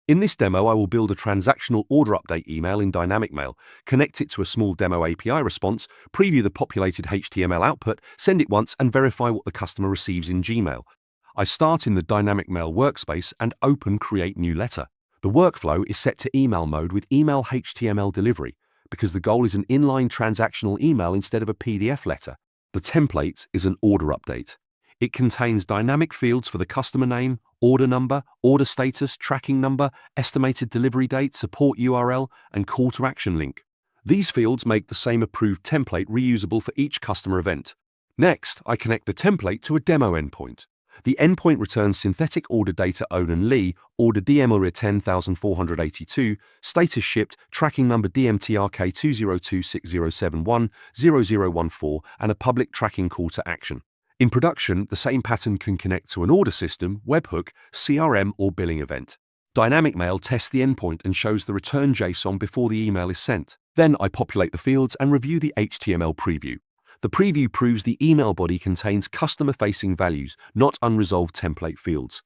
In this demo, I will build a transactional order update email in DynamicMail, connect it to a small demo API response, preview the populated HTML output, send it once, and verify what the customer receives in Gmail. I start in the DynamicMail workspace and open Create New Letter. The workflow is set to email mode with email HTML delivery, because the goal is an inline transactional email instead of a PDF letter. The template is an order update. It contains dynamic fields for the customer name, order number, order status, tracking number, estimated delivery date, support URL, and call to action link. These fields make the same approved template reusable for each customer event. Next, I connect the template to a demo endpoint. The endpoint returns synthetic order data Oden Lee, order DMORIA 10482, status shipped, tracking number DMTRK20260710014, and a public tracking call to action. In production, the same pattern can connect to an order system, webhook, CRM, or billing event. DynamicMail tests the endpoint and shows the return JSON before the email is sent. Then I populate the fields and review the HTML preview. The preview proves the email body contains customer-facing values, not unresolved template fields.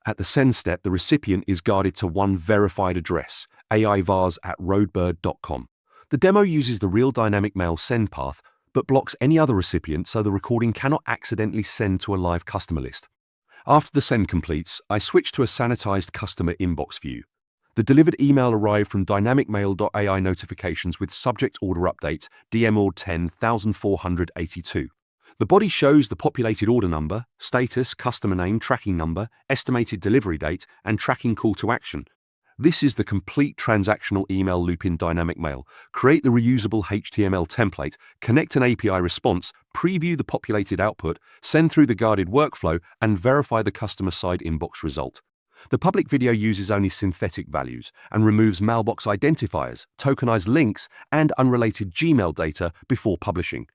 At the send step, the recipient is guarded to one verified address, aivars@roadbird.com. The demo uses the real DynamicMail send path, but blocks any other recipient so the recording cannot accidentally send to a live customer list. After the send completes, I switch to a sanitized customer inbox view. The delivered email arrived from DynamicMail.ai notifications with subject order update DMOR 10482. The body shows the populated order number, status, customer name, tracking number, estimated delivery date, and tracking call to action. This is the complete transactional email loop in DynamicMail. Create the reusable HTML template, connect an API response, preview the populated output, send through the guarded workflow, and verify the customer-side inbox result. The public video uses only synthetic values and removes mailbox identifiers, tokenized links, and unrelated Gmail data before publishing.